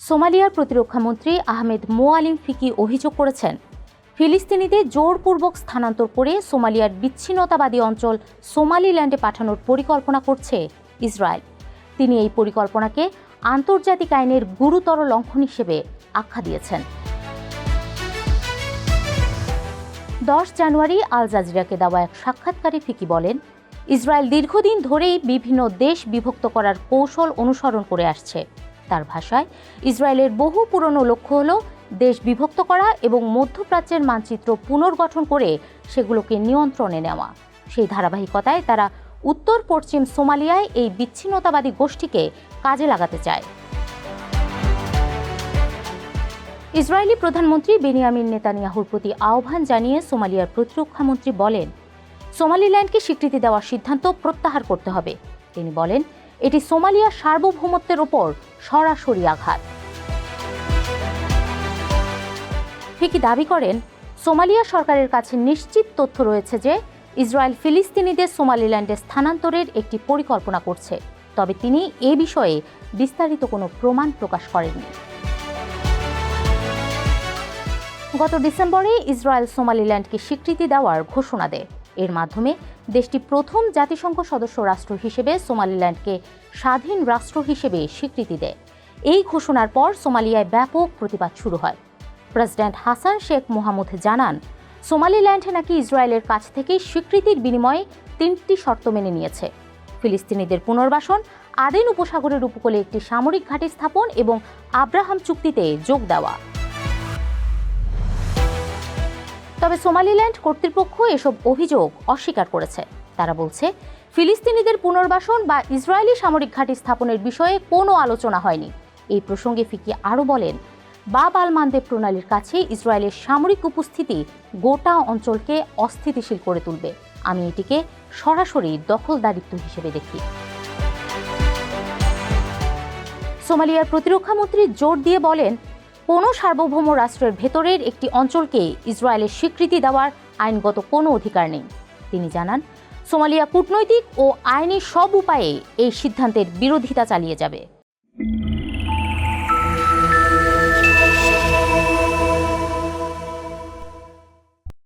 সোমালিয়ার প্রতিরক্ষামন্ত্রী আহমেদ মোয়ালিম ফিকি অভিযোগ করেছেন, ফিলিস্তিনিদের জোরপূর্বক স্থানান্তর করে সোমালিয়ার বিচ্ছিন্নতাবাদী অঞ্চল সোমালিল্যান্ডে পাঠানোর পরিকল্পনা করছে ইসরায়েল। তিনি এই পরিকল্পনাকে আন্তর্জাতিক আইনের গুরুতর লঙ্ঘন হিসেবে আখ্যা দিয়েছেন। 10 জানুয়ারি আল জাজিরাকে দেওয়া এক সাক্ষাৎকারে ফিকি বলেন, ইসরায়েল দীর্ঘদিন ধরেই বিভিন্ন দেশ বিভক্ত করার কৌশল অনুসরণ করে আসছে। তার ভাষায়, ইসরায়েলের বহু পুরনো লক্ষ্য হল দেশ বিভক্ত করা এবং মধ্যপ্রাচ্যের মানচিত্র পুনর্গঠন করে সেগুলোকে নিয়ন্ত্রণে নেওয়া। সেই ধারাবাহিকতায় তারা উত্তর পশ্চিম সোমালিয়ায় এই বিচ্ছিন্নতাবাদী গোষ্ঠীকে কাজে লাগাতে চায়। ইসরায়েলি প্রধানমন্ত্রী বেনিয়ামিন নেতানিয়াহুর প্রতি আহ্বান জানিয়ে সোমালিয়ার প্রতিরক্ষামন্ত্রী বলেন, সোমালিল্যান্ডকে স্বীকৃতি দেওয়ার সিদ্ধান্ত প্রত্যাহার করতে হবে। তিনি বলেন, এটি সোমালিয়ার সার্বভৌমত্বের ওপর সরাসরি আঘাত। ফিকি দাবি করেন, সোমালিয়া সরকারের কাছে নিশ্চিত তথ্য রয়েছে যে ইসরায়েল ফিলিস্তিনিদের সোমালিল্যান্ডে স্থানান্তরের একটি পরিকল্পনা করছে, তবে তিনি এ বিষয়ে বিস্তারিত কোনো প্রমাণ প্রকাশ করেননি। গত ডিসেম্বরে ইসরায়েল সোমালিল্যান্ডকে স্বীকৃতি দেওয়ার ঘোষণা দেয়। এর মাধ্যমে দেশটি প্রথম জাতিসংঘ সদস্য রাষ্ট্র হিসেবে সোমালিল্যান্ডকে স্বাধীন রাষ্ট্র হিসেবে স্বীকৃতি দেয়। এই ঘোষণার পর সোমালিয়ায় ব্যাপক প্রতিবাদ শুরু হয়। প্রেসিডেন্ট হাসান শেখ মোহাম্মদ জানান, সোমালিল্যান্ড নাকি ইসরায়েলের কাছ থেকে স্বীকৃতির বিনিময়ে 3টি শর্ত মেনে নিয়েছে: ফিলিস্তিনিদের পুনর্বাসন, আদেন উপসাগরের উপকূলে একটি সামরিক ঘাঁটি স্থাপন এবং আব্রাহাম চুক্তিতে যোগ দেওয়া। তবে সোমালিল্যান্ড কর্তৃপক্ষ এসব অভিযোগ অস্বীকার করেছে। তারা বলছে, ফিলিস্তিনিদের পুনর্বাসন বা ইসরায়েলি সামরিক ঘাঁটি স্থাপনের বিষয়ে কোনো আলোচনা হয়নি। এই প্রসঙ্গে ফিকি আরও বলেন, বাব আল মানদেব প্রণালীর কাছে ইসরায়েলের সামরিক উপস্থিতি গোটা অঞ্চলকে অস্থিতিশীল করে তুলবে। আমি এটিকে সরাসরি দখলদারিত্ব হিসেবে দেখি। সোমালিয়ার প্রতিরক্ষামন্ত্রী জোর দিয়ে বলেন, কোনো সার্বভৌম রাষ্ট্রের ভেতরের একটি অঞ্চলকে ইসরায়েলের স্বীকৃতি দেওয়ার আইনগত কোনো অধিকার নেই। তিনি জানান, সোমালিয়া কূটনৈতিক ও আইনি সব উপায়ে এই সিদ্ধান্তের বিরোধিতা চালিয়ে যাবে।